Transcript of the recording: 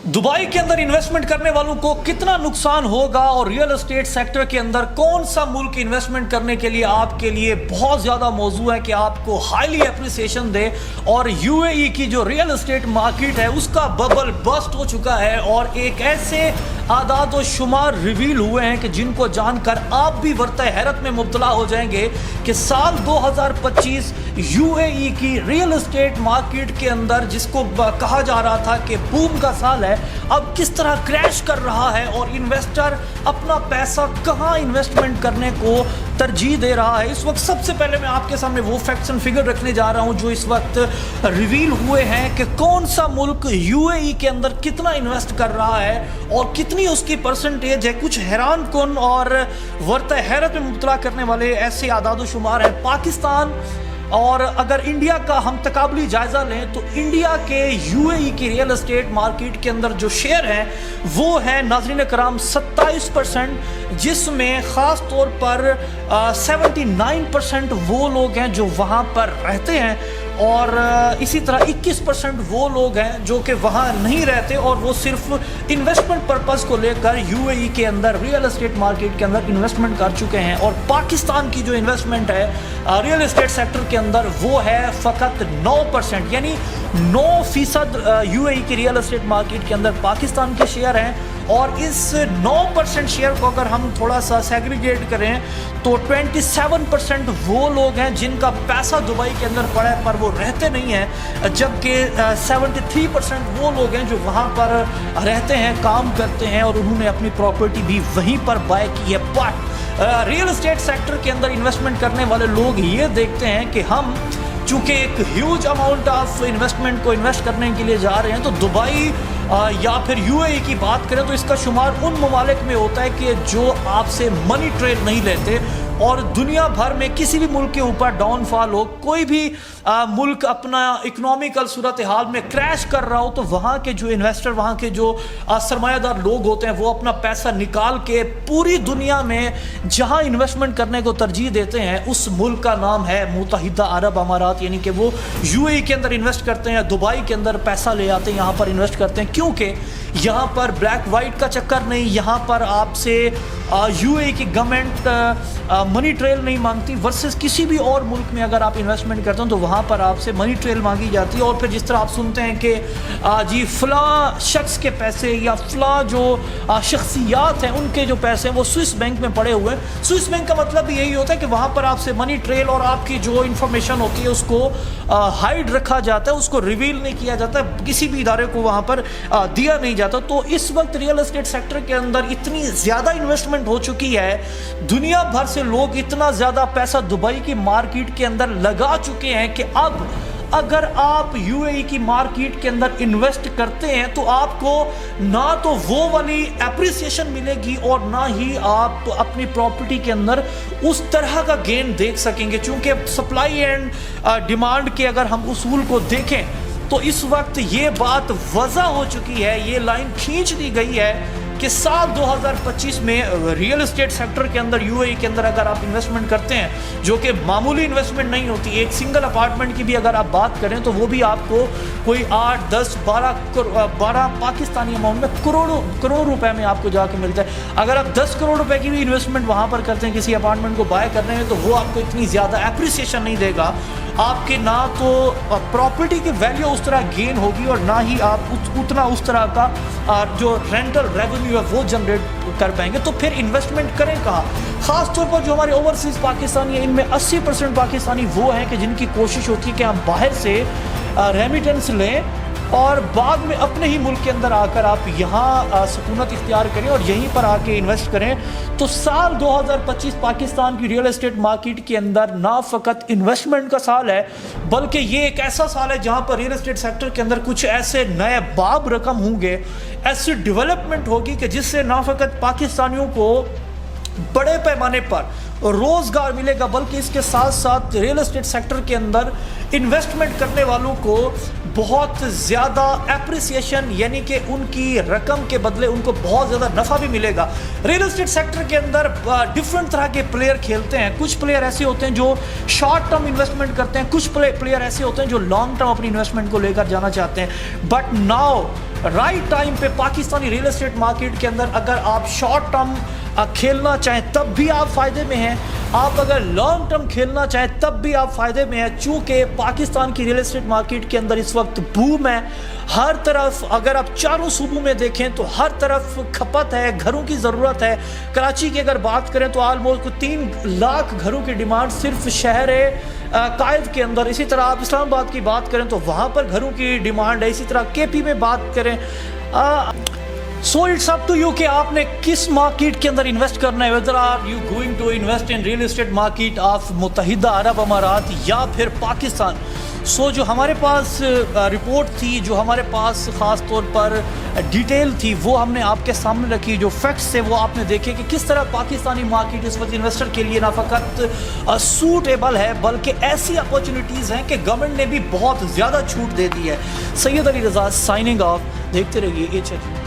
Dubai के अंदर investment करने वालों को कितना नुकसान होगा और रियल एस्टेट सेक्टर के अंदर कौन सा मुल्क इन्वेस्टमेंट करने के लिए आपके लिए बहुत ज़्यादा मौजू है कि आपको हाईली एप्रिसिएशन दे। और यूएई की जो रियल एस्टेट मार्केट है उसका बबल बस्ट हो चुका है और एक ऐसे आदाद व शुमार रिवील हुए हैं कि जिनको जानकर आप भी वरता हैरत में मुब्तला हो जाएंगे कि साल 2025 यूएई की रियल एस्टेट मार्केट के अंदर जिसको कहा जा रहा था कि बूम का साल है, अब किस तरह क्रैश कर रहा है और इन्वेस्टर अपना पैसा कहां इन्वेस्टमेंट करने को तरजीह दे रहा है। इस वक्त सबसे पहले मैं आपके सामने वो फैक्ट्स एंड फिगर रखने जा रहा हूं जो इस वक्त रिवील हुए हैं कि कौन सा मुल्क यूएई के अंदर कितना इन्वेस्ट कर रहा है और कितनी उसकी परसेंटेज है। कुछ हैरान कुन और वरता हैरत में मुब्तला करने वाले ऐसे आदाद व शुमार है। पाकिस्तान और अगर इंडिया का हम तकाबली जायजा लें तो इंडिया के यूएई की रियल एस्टेट मार्केट के अंदर जो शेयर है वो है नाज़रीन कराम 27%, जिसमें ख़ास तौर पर 79% वो लोग हैं जो वहाँ पर रहते हैं और इसी तरह 21% वो लोग हैं जो कि वहाँ नहीं रहते और वो सिर्फ इन्वेस्टमेंट पर्पज़ को लेकर यूएई के अंदर रियल एस्टेट मार्केट के अंदर इन्वेस्टमेंट कर चुके हैं। और पाकिस्तान की जो इन्वेस्टमेंट है रियल एस्टेट सेक्टर के अंदर वो है फ़कत 9%, यानी 9% यूएई की रियल एस्टेट मार्केट के अंदर पाकिस्तान के शेयर हैं। और इस 9% शेयर को अगर हम थोड़ा सा सेग्रीगेट करें तो 27% वो लोग हैं जिनका पैसा दुबई के अंदर पड़ा है पर वो रहते नहीं हैं, जबकि 73% वो लोग हैं जो वहाँ पर रहते हैं, काम करते हैं और उन्होंने अपनी प्रॉपर्टी भी वहीं पर बाय की है। बट रियल एस्टेट सेक्टर के अंदर इन्वेस्टमेंट करने वाले लोग ये देखते हैं कि हम चूँकि एक ह्यूज अमाउंट ऑफ इन्वेस्टमेंट को इन्वेस्ट करने के लिए जा रहे हैं तो दुबई या फिर यूएई की बात करें तो इसका शुमार उन ममालिक में होता है कि जो आपसे मनी ट्रेल नहीं लेते और दुनिया भर में किसी भी मुल्क के ऊपर डाउनफॉल हो, कोई भी मुल्क अपना इकोनॉमिकल सूरत हाल में क्रैश कर रहा हो तो वहाँ के जो इन्वेस्टर, वहाँ के जो सरमायादार लोग होते हैं वो अपना पैसा निकाल के पूरी दुनिया में जहाँ इन्वेस्टमेंट करने को तरजीह देते हैं उस मुल्क का नाम है मुत्तहिदा अरब अमारात, यानी कि वो यूएई के अंदर इन्वेस्ट करते हैं, दुबई के अंदर पैसा ले आते हैं, यहाँ पर इन्वेस्ट करते हैं क्योंकि यहाँ पर ब्लैक वाइट का चक्कर नहीं, यहाँ पर आपसे यूएई की गवर्नमेंट मनी ट्रेल नहीं मांगती। वर्सेस किसी भी और मुल्क में अगर आप इन्वेस्टमेंट करते हो तो वहाँ पर आपसे मनी ट्रेल मांगी जाती है। और फिर जिस तरह आप सुनते हैं कि जी फ़लाँ शख्स के पैसे या फ़लाँ जो शख्सियात हैं उनके जो पैसे हैं वो स्विस बैंक में पड़े हुए हैं। स्विस बैंक का मतलब भी यही होता है कि वहाँ पर आपसे मनी ट्रेल और आपकी जो इन्फॉर्मेशन होती है उसको हाइड रखा जाता है, उसको रिवील नहीं किया जाता, किसी भी इदारे को वहाँ पर दिया नहीं जाता। तो इस वक्त रियल एस्टेट सेक्टर के अंदर इतनी ज़्यादा इन्वेस्टमेंट हो चुकी है, दुनिया भर से लोग इतना ज़्यादा पैसा दुबई की मार्केट के अंदर लगा चुके हैं कि अब अगर आप यूएई की मार्केट के अंदर इन्वेस्ट करते हैं तो आपको ना तो वो वाली एप्रिसिएशन मिलेगी और ना ही आप अपनी प्रॉपर्टी के अंदर उस तरह का गेन देख सकेंगे। चूंकि सप्लाई एंड डिमांड के अगर हम उसूल को देखें तो इस वक्त ये बात वज़ा हो चुकी है, ये लाइन खींच दी गई है कि साल 2025 में रियल एस्टेट सेक्टर के अंदर यूएई के अंदर अगर आप इन्वेस्टमेंट करते हैं जो कि मामूली इन्वेस्टमेंट नहीं होती, एक सिंगल अपार्टमेंट की भी अगर आप बात करें तो वो भी आपको कोई 8, 10, 12 पाकिस्तानी अमाउंट में करोड़ रुपए में आपको जाके मिलता है। अगर आप 10 करोड़ रुपए की भी इन्वेस्टमेंट वहाँ पर करते हैं किसी अपार्टमेंट को बाय करने में तो वो आपको इतनी ज़्यादा एप्रिसिएशन नहीं देगा, आपके ना तो प्रॉपर्टी की वैल्यू उस तरह गेन होगी और ना ही आप उतना उस तरह का जो रेंटल रेवेन्यू है वो जनरेट कर पाएंगे। तो फिर इन्वेस्टमेंट करें कहाँ? ख़ास तौर पर जो हमारे ओवरसीज़ पाकिस्तानी हैं इनमें 80% पाकिस्तानी वो हैं कि जिनकी कोशिश होती है कि हम बाहर से रेमिटेंस लें और बाद में अपने ही मुल्क के अंदर आकर आप यहाँ सुकूनत इख्तियार करें और यहीं पर आके इन्वेस्ट करें। तो साल 2025 पाकिस्तान की रियल एस्टेट मार्केट के अंदर ना फ़कत इन्वेस्टमेंट का साल है बल्कि ये एक ऐसा साल है जहाँ पर रियल एस्टेट सेक्टर के अंदर कुछ ऐसे नए बाब रकम होंगे, ऐसी डेवलपमेंट होगी कि जिससे ना फ़कत पाकिस्तानियों को बड़े पैमाने पर रोज़गार मिलेगा बल्कि इसके साथ साथ रियल एस्टेट सेक्टर के अंदर इन्वेस्टमेंट करने वालों को بہت زیادہ اپریسیشن یعنی کہ ان کی رقم کے بدلے ان کو بہت زیادہ نفع بھی ملے گا. ریئل اسٹیٹ سیکٹر کے اندر ڈفرنٹ طرح کے پلیئر کھیلتے ہیں. کچھ پلیئر ایسے ہوتے ہیں جو شارٹ ٹرم انویسٹمنٹ کرتے ہیں, کچھ پلیئر ایسے ہوتے ہیں جو لانگ ٹرم اپنی انویسٹمنٹ کو لے کر جانا چاہتے ہیں. بٹ ناؤ رائٹ ٹائم پہ پاکستانی ریئل اسٹیٹ مارکیٹ کے اندر اگر آپ شارٹ ٹرم کھیلنا چاہیں تب بھی آپ فائدے میں ہیں, آپ اگر لانگ ٹرم کھیلنا چاہیں تب بھی آپ فائدے میں ہیں, چونکہ پاکستان کی ریئل اسٹیٹ مارکیٹ کے اندر اس وقت بوم ہے. ہر طرف اگر آپ چاروں صوبوں میں دیکھیں تو ہر طرف کھپت ہے, گھروں کی ضرورت ہے. کراچی کی اگر بات کریں تو آلموسٹ 3 لاکھ گھروں کی ڈیمانڈ صرف شہر قائد کے اندر. اسی طرح آپ اسلام آباد کی بات کریں تو وہاں پر گھروں کی ڈیمانڈ ہے. اسی طرح کے پی میں بات کریں. So it's up to you کہ آپ نے کس مارکیٹ کے اندر انویسٹ کرنا ہے, whether are you going to invest in real estate market of متحدہ عرب امارات یا پھر پاکستان. سو جو ہمارے پاس رپورٹ تھی, جو ہمارے پاس خاص طور پر ڈیٹیل تھی, وہ ہم نے آپ کے سامنے رکھی. جو فیکٹس تھے وہ آپ نے دیکھے کہ کس طرح پاکستانی مارکیٹ اس وقت انویسٹر کے لیے نہ فقط سوٹیبل ہے بلکہ ایسی اپورچونیٹیز ہیں کہ گورنمنٹ نے بھی بہت زیادہ چھوٹ دے دی ہے. سید علی رضا سائننگ آف. دیکھتے رہیے ایچ ایچ.